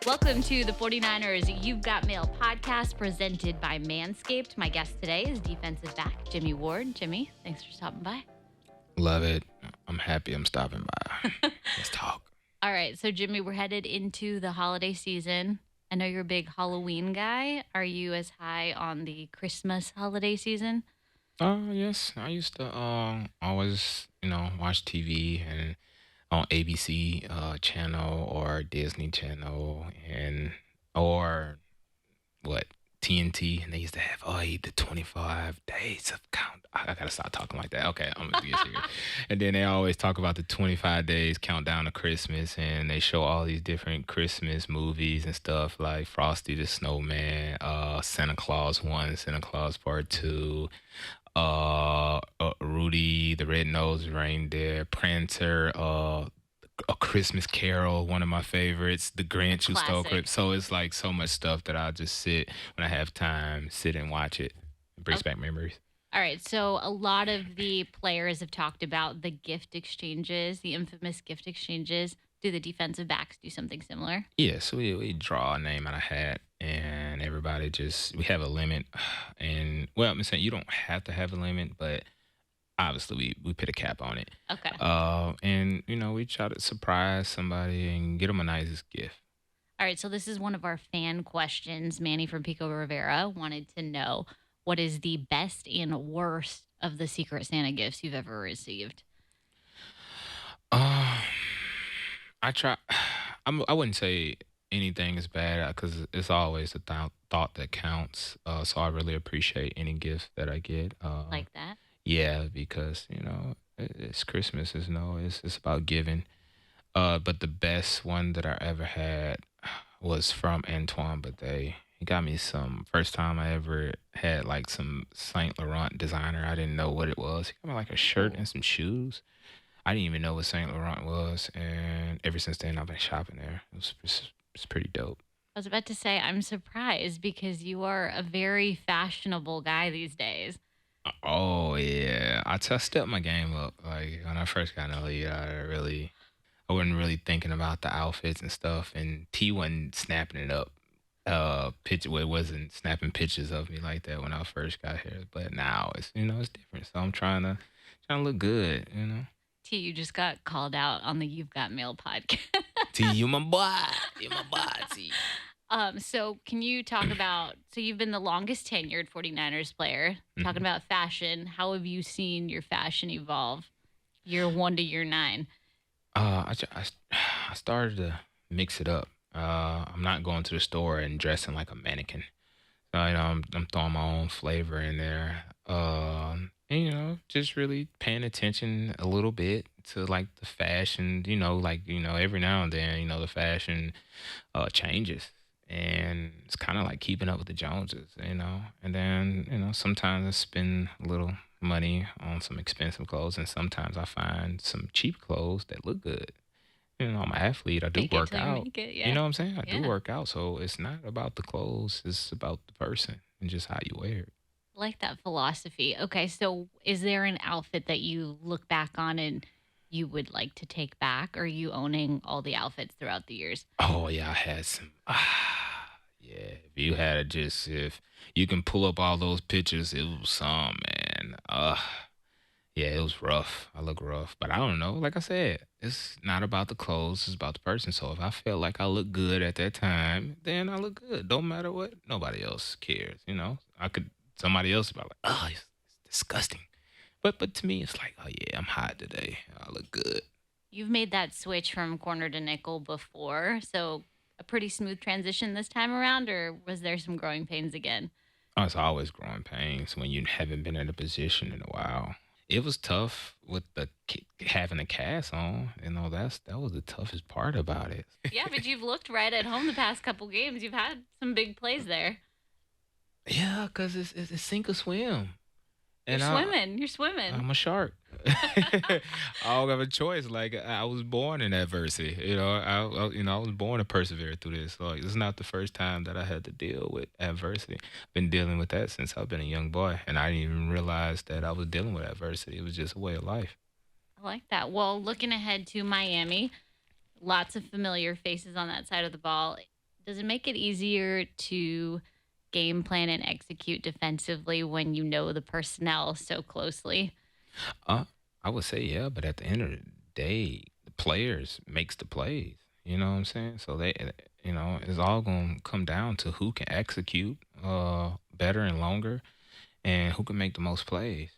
Welcome to the 49ers You've Got Mail podcast presented by Manscaped. My guest today is defensive back Jimmie Ward. Jimmie, thanks for stopping by. Love it. I'm happy I'm stopping by. Let's talk. All right, so Jimmie, we're headed into the holiday season. I know you're a big Halloween guy. Are you as high on the Christmas holiday season? Yes. I used to always, watch TV and on ABC channel or Disney channel and or what TNT, and they used to have the 25 days of count. I gotta stop talking like that. Okay, I'm gonna get serious. And then they always talk about the 25 days countdown to Christmas, and they show all these different Christmas movies and stuff like Frosty the Snowman, Santa Claus 1, Santa Claus Part 2, Rudy the Red-Nosed Reindeer, Prancer, A Christmas Carol, one of my favorites, The Grinch Who Stole Classic. Christmas. So it's like so much stuff that I just sit when I have time, sit and watch it. It brings back memories. All right, so a lot of the players have talked about the gift exchanges, the infamous gift exchanges. Do the defensive backs do something similar? Yeah, so we draw a name out of a hat, and everybody we have a limit. And well, I'm saying you don't have to have a limit, but obviously we put a cap on it. Okay. And we try to surprise somebody and get them a nice gift. All right, so this is one of our fan questions. Manny from Pico Rivera wanted to know what is the best and worst of the Secret Santa gifts you've ever received? Um, I try. I wouldn't say anything is bad because it's always the thought that counts. So I really appreciate any gift that I get. Like that? Yeah, because it's Christmas. It's about giving. But the best one that I ever had was from Antoine Baudet. He got me some first time I ever had like some Saint Laurent designer. I didn't know what it was. He got me like a shirt and some shoes. I didn't even know what Saint Laurent was, and ever since then I've been shopping there. It's pretty dope. I was about to say, I'm surprised because you are a very fashionable guy these days. Oh yeah, I stepped my game up. Like when I first got in the league, I wasn't really thinking about the outfits and stuff, and T wasn't snapping it up. It wasn't snapping pictures of me like that when I first got here. But now it's different. So I'm trying to look good. T, you just got called out on the You've Got Mail podcast. T, you my boy, you my boy, T. So can you talk about, so you've been the longest tenured 49ers player, talking about fashion. How have you seen your fashion evolve year 1 to year 9? I started to mix it up. I'm not going to the store and dressing like a mannequin. So, I'm throwing my own flavor in there. And just really paying attention a little bit to like the fashion. Every now and then, the fashion changes, and it's kind of like keeping up with the Joneses. And then sometimes I spend a little money on some expensive clothes, and sometimes I find some cheap clothes that look good. I'm an athlete. I do Fake it work till you out. make it, yeah. You know what I'm saying? I do Yeah. work out, so it's not about the clothes. It's about the person and just how you wear it. I like that philosophy. Okay, so is there an outfit that you look back on and you would like to take back? Or are you owning all the outfits throughout the years? Oh yeah, I had some. Yeah. If you can pull up all those pictures, it was some man. Yeah, it was rough. I look rough, but I don't know. Like I said, it's not about the clothes; it's about the person. So if I felt like I look good at that time, then I look good. Don't matter what nobody else cares. Somebody else would be like, oh, it's disgusting. But to me, it's like, oh yeah, I'm hot today. I look good. You've made that switch from corner to nickel before, so a pretty smooth transition this time around, or was there some growing pains again? Oh, it's always growing pains when you haven't been in a position in a while. It was tough with having a cast on. That was the toughest part about it. Yeah, but you've looked right at home the past couple games. You've had some big plays there. Yeah, cause it's sink or swim, You're and swimming. You're swimming. I'm a shark. I don't have a choice. Like I was born in adversity. I was born to persevere through this. Like it's not the first time that I had to deal with adversity. Been dealing with that since I've been a young boy, and I didn't even realize that I was dealing with adversity. It was just a way of life. I like that. Well, looking ahead to Miami, lots of familiar faces on that side of the ball. Does it make it easier to game plan and execute defensively when you know the personnel so closely? Uh, I would say yeah, but at the end of the day, the players makes the plays. You know what I'm saying? So it's all gonna come down to who can execute better and longer, and who can make the most plays.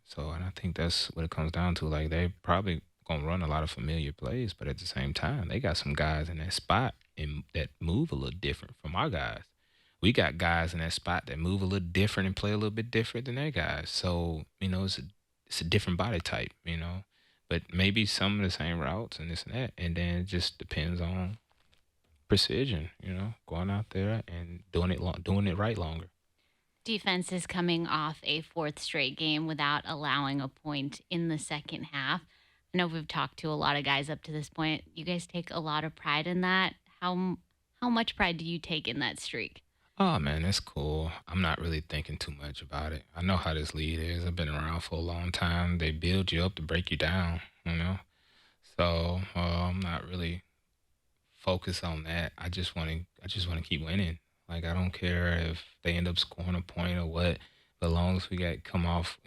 So, and I think that's what it comes down to. Like they probably gonna run a lot of familiar plays, but at the same time, they got some guys in that spot and that move a little different from our guys. We got guys in that spot that move a little different and play a little bit different than their guys. So, it's a different body type, but maybe some of the same routes and this and that. And then it just depends on precision, going out there and doing it right longer. Defense is coming off a fourth straight game without allowing a point in the second half. I know we've talked to a lot of guys up to this point. You guys take a lot of pride in that. How much pride do you take in that streak? Oh man, that's cool. I'm not really thinking too much about it. I know how this league is. I've been around for a long time. They build you up to break you down. So I'm not really focused on that. I just want to keep winning. Like I don't care if they end up scoring a point or what. As long as we got come off,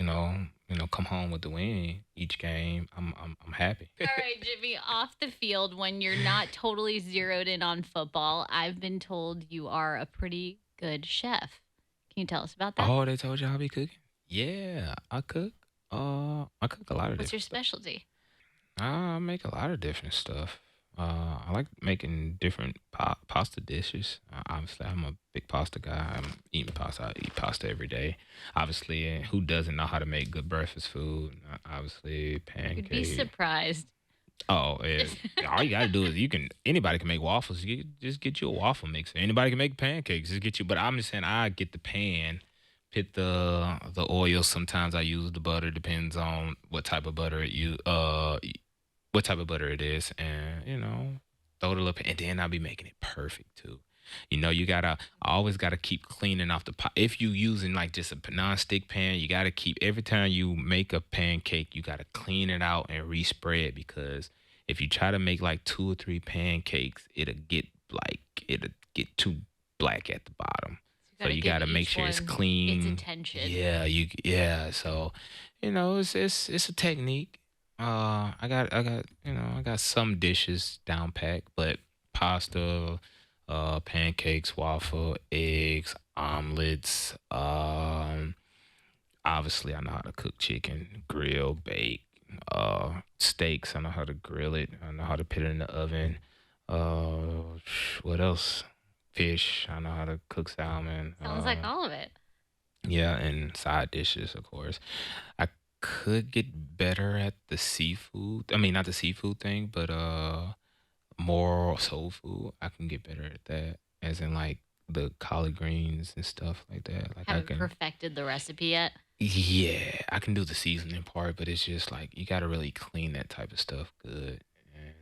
come home with the win each game, I'm happy. All right, Jimmy, off the field, when you're not totally zeroed in on football, I've been told you are a pretty good chef. Can you tell us about that? Oh, they told you I be cooking? Yeah, I cook. I cook a lot of What's your different stuff. specialty? I make a lot of different stuff. I like making different pasta dishes. Obviously, I'm a big pasta guy. I'm eating pasta. I eat pasta every day. Obviously, and who doesn't know how to make good breakfast food? Obviously, You'd be pancakes. surprised. Oh, yeah. All you gotta do is anybody can make waffles. Just get you a waffle mixer. Anybody can make pancakes. Just get you. But I'm just saying, I get the pan, put the oil. Sometimes I use the butter. Depends on what type of butter it is, and throw it a little, and then I'll be making it perfect too. You gotta always gotta keep cleaning off the pot. If you using like just a non-stick pan, you gotta keep every time you make a pancake, you gotta clean it out and respray it because if you try to make like two or three pancakes, it'll get too black at the bottom. You So got to you give gotta make each sure it's one its clean. attention. Yeah. So it's a technique. I got some dishes down packed, but pasta, pancakes, waffle, eggs, omelets. Obviously I know how to cook chicken, grill, bake. Steaks, I know how to grill it. I know how to put it in the oven. What else? Fish, I know how to cook salmon. Sounds like all of it. Yeah, and side dishes, of course. I could get better at the seafood. I mean, not the seafood thing, but more soul food. I can get better at that, as in like the collard greens and stuff like that. Like I Haven't can, perfected the recipe yet. yeah, I can do the seasoning part, but it's just like you got to really clean that type of stuff good. And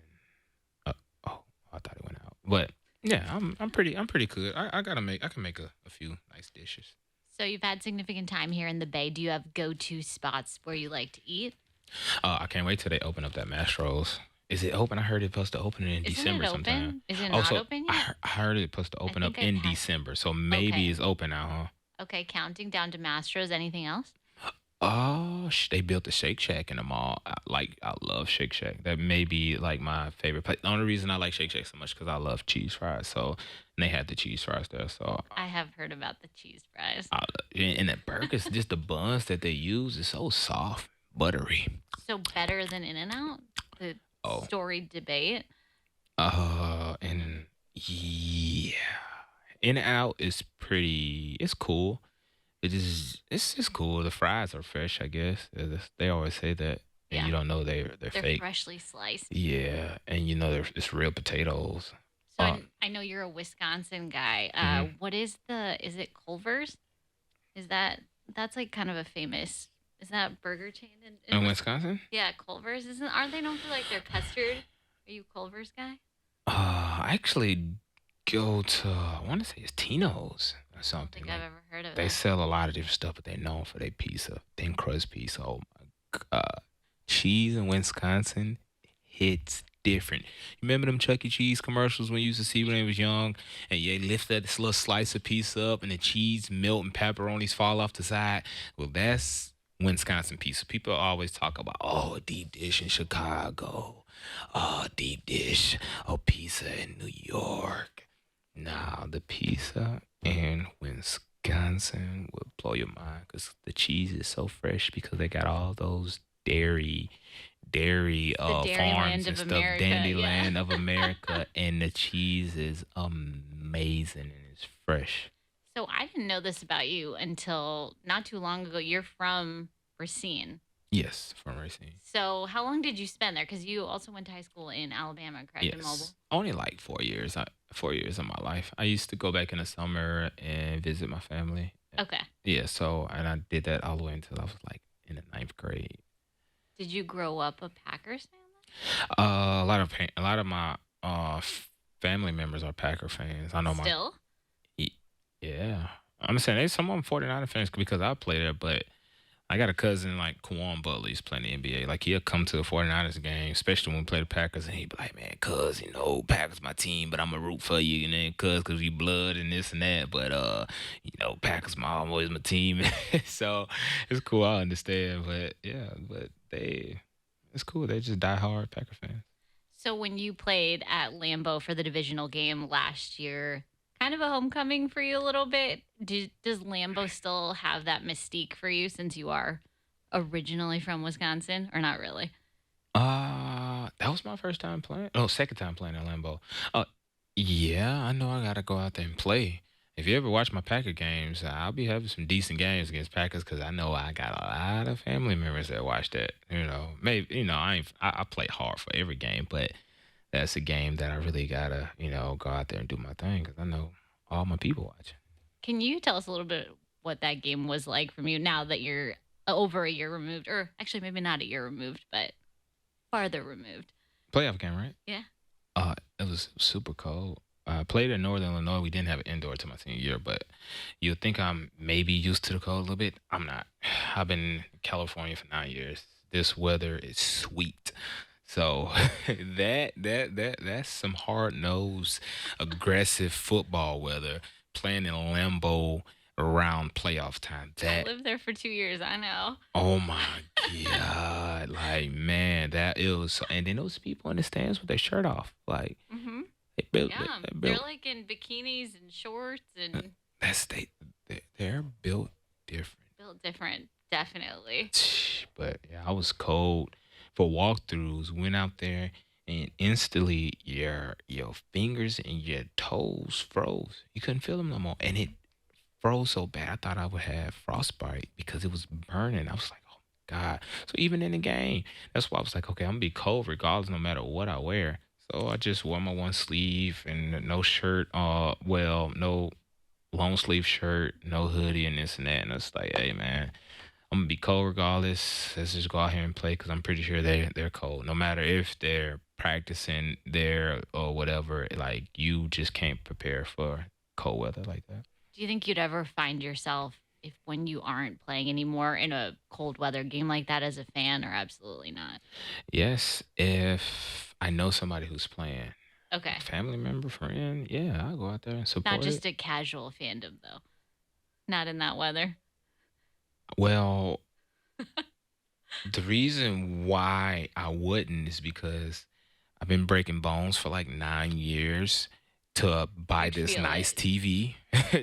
uh, oh, I thought it went out, but yeah, I'm pretty good. I can make a few nice dishes. So you've had significant time here in the Bay. Do you have go-to spots where you like to eat? I can't wait till they open up that Mastro's. Is it open? I heard it's supposed to open in Isn't it December sometime. open? Is it Oh, not so open I, yet? heard- I heard it's supposed to I open up think I've in had. December. So maybe Okay. it's open now, Okay, counting down to Mastro's. Anything else? huh? Oh, they built a Shake Shack in the mall. I love Shake Shack. That may be like my favorite place. The only reason I like Shake Shack so much because I love cheese fries. So and they had the cheese fries there. So I have heard about the cheese fries. and the burgers, just the buns that they use is so soft, buttery. So better than In and Out? The Oh, storied debate. and yeah, In and Out is pretty. It's cool. It's just cool. The fries are fresh, I guess. They always say that, and Yeah, you don't know they're they're fake. freshly sliced. Yeah, and it's real potatoes. So Uh, I know you're a Wisconsin guy. mhm. What is it Culver's? Is that's like kind of a famous, is that burger chain in In Wisconsin? Wisconsin, Yeah, Culver's. Aren't they known for like their custard? Are you a Culver's guy? I actually go to I want to say it's Tino's or I don't something think I've like. ever heard of They it. sell a lot of different stuff, but they're known for their pizza, thin crust pizza. Oh my, cheese in Wisconsin hits different. You remember them Chuck E. Cheese commercials when you used to see when they was young, and you lift that little slice of piece up, and the cheese melt and pepperonis fall off the side. Well, that's Wisconsin pizza. People always talk about, oh, a deep dish in Chicago, oh, deep dish, oh, pizza in New York. Nah, the pizza in Wisconsin would blow your mind because the cheese is so fresh because they got all those dairy The farms Dairyland and of stuff, America. Yeah. Dandyland of America, and the cheese is amazing and it's fresh. So I didn't know this about you until not too long ago. You're from Racine. Yes, from Racine. So how long did you spend there? Because you also went to high school in Alabama, correct? In Mobile. Yes, only like 4 years. 4 years of my life. I used to go back in the summer and visit my family. Okay. Yeah, so and I did that all the way until I was like in the ninth grade. Did you grow up a Packers fan? A lot of my family members are Packer fans. I know my Still? y- yeah. I'm saying there's some of them 49er fans because I play there, but I got a cousin like Kwan Butler. He's playing the NBA. Like he'll come to a 49ers game, especially when we play the Packers, and he'd be like, "Man, cuz Packers my team, but I'm a root for you, and then cuz we blood and this and that, but Packers my always my team." So it's cool. I understand, but yeah, but it's cool. They just die hard Packer fans. So when you played at Lambeau for the divisional game last year, kind of a homecoming for you a little bit. Does Lambeau still have that mystique for you since you are originally from Wisconsin, or not really? That was my first time playing. Oh, second time playing at Lambeau. Uh, yeah, I know I gotta go out there and play. If you ever watch my Packer games, I'll be having some decent games against Packers because I know I got a lot of family members that watch that. Maybe I play hard for every game, but that's a game that I really gotta go out there and do my thing because I know all my people watching. Can you tell us a little bit what that game was like from you now that you're over a year removed, or actually maybe not a year removed, but farther removed? Playoff game, right? Yeah. It was super cold. I played in Northern Illinois. We didn't have an indoor to my senior year, but you'd think I'm maybe used to the cold a little bit. I'm not. I've been in California for 9 years. This weather is sweet. So that's some hard nosed, aggressive football weather. Playing in Lambeau around playoff time. I That lived there for 2 years. I know. Oh my god! Like man, that it was. And then those people in the stands with their shirt off, like Hmm. they built, Yeah. they They're built. like in bikinis and shorts and That's they're built different. built different, definitely. But yeah, I was cold for walkthroughs. Went out there and instantly your fingers and your toes froze. You couldn't feel them no more, and it froze so bad. I thought I would have frostbite because it was burning. I was like, oh my god. So even in the game, that's why I was like, okay, I'm gonna be cold regardless, no matter what I wear. So I just wore my one sleeve and no shirt. No long sleeve shirt, no hoodie, and this and that. And it's like, hey man, I'm gonna be cold regardless. Let's just go out here and play because I'm pretty sure they're cold. No matter if they're practicing there or whatever, like you just can't prepare for cold weather like that. Do you think you'd ever find yourself if when you aren't playing anymore in a cold weather game like that as a fan, or absolutely not? Yes, if I know somebody who's playing, Okay. family member, friend, yeah, I'll go out there and Not support it. just a casual fandom though. Not in that weather. Well, the reason why I wouldn't is because I've been breaking bones for like 9 years to buy You'd this feel nice it. TV.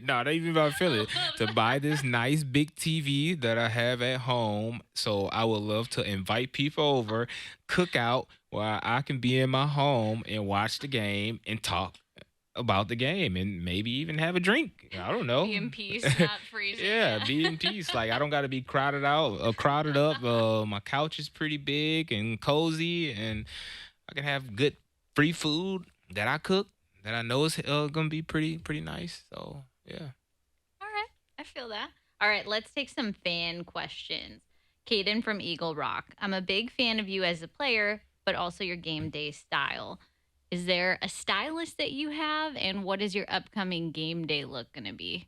No, not even about feel it. To buy this nice big TV that I have at home. So I would love to invite people over, cook out while I can be in my home and watch the game and talk about the game and maybe even have a drink. I don't know. Be in peace, not freezing. Yeah, Yeah. be in peace. Like I don't got to be crowded up. My couch is pretty big and cozy, and I can have good free food that I cook that I know is gonna be pretty nice. So yeah. All right. I feel that. All right. Let's take some fan questions. Caden from Eagle Rock. I'm a big fan of you as a player, but also your game day style. Is there a stylist that you have, and what is your upcoming game day look going to be?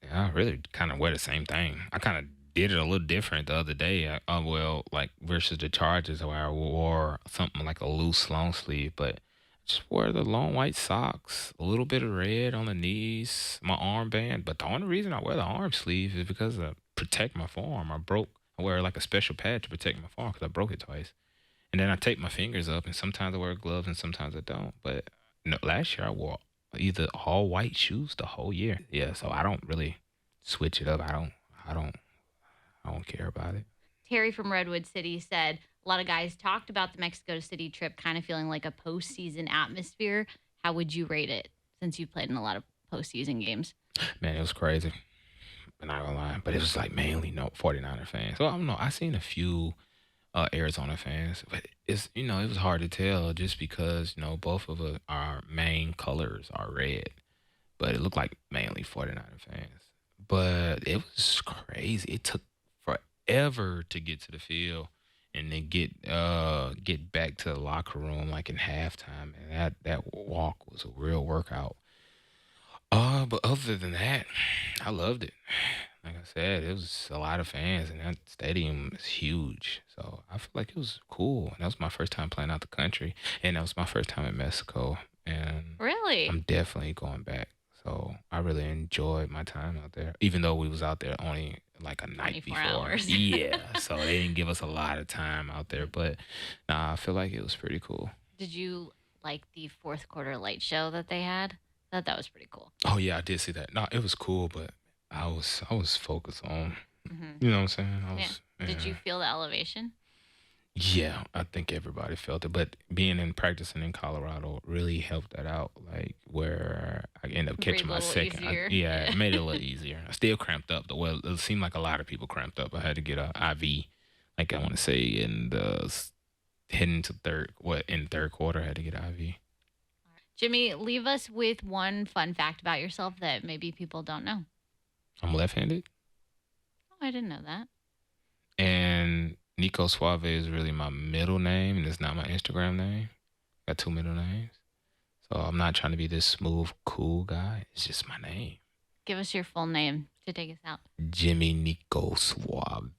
Yeah, I really kind of wear the same thing. I kind of did it a little different the other day. Well, like versus the Chargers, where I wore something like a loose long sleeve, but just wore the long white socks, a little bit of red on the knees, my armband. But the only reason I wear the arm sleeve is because to protect my forearm. I wear like a special pad to protect my forearm because I broke it twice. And then I tape my fingers up, and sometimes I wear gloves and sometimes I don't. But no, last year I wore either all white shoes the whole year. Yeah, so I don't really switch it up. I don't. I don't care about it. Terry from Redwood City said a lot of guys talked about the Mexico City trip kind of feeling like a postseason atmosphere. How would you rate it since you've played in a lot of postseason games? Man, it was crazy. I'm not gonna lie, but it was like mainly no 49er fans. So I don't know. I seen a few Arizona fans, but it was hard to tell just because both of our main colors are red, but it looked like mainly 49er fans. But it was crazy. It took forever to get to the field and then get back to the locker room like in halftime, and that walk was a real workout. But other than that, I loved it. Like I said, it was a lot of fans, and that stadium is huge. So I feel like it was cool. And that was my first time playing out the country, and that was my first time in Mexico. And Really? I'm definitely going back. So I really enjoyed my time out there, even though we was out there only like a night 24 before. hours. Yeah, so they didn't give us a lot of time out there, but nah, I feel like it was pretty cool. Did you like the fourth quarter light show that they had? I thought that was pretty cool. Oh yeah, I did see that. No, it was cool, but I was focused on, Hmm. you know what I'm saying? Yeah. Did you Yeah. feel the elevation? Yeah, I think everybody felt it, but being in practicing in Colorado really helped that out. Like where I ended up catching Breathe a my little second. easier. Yeah, Yeah. it made it a little easier. I still cramped up. Well, it seemed like a lot of people cramped up. I had to get a IV. Like I want to say heading to in third quarter, I had to get an IV. Jimmy, leave us with one fun fact about yourself that maybe people don't know. I'm left-handed, Oh, I didn't know that. and Nico Suave is really my middle name, and it's not my Instagram name. Got two middle names. So I'm not trying to be this smooth, cool guy. It's just my name. Give us your full name to take us out. Jimmy Nico Suave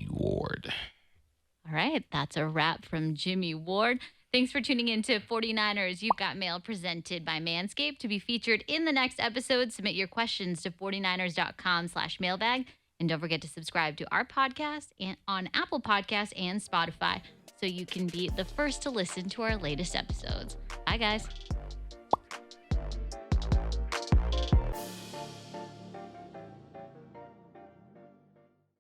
Ward. All right, that's a wrap from Jimmie Ward. Thanks for tuning in to 49ers You've Got Mail presented by Manscaped. To be featured in the next episode, submit your questions to 49ers.com/mailbag. And don't forget to subscribe to our podcast and on Apple Podcasts and Spotify so you can be the first to listen to our latest episodes. Bye, guys.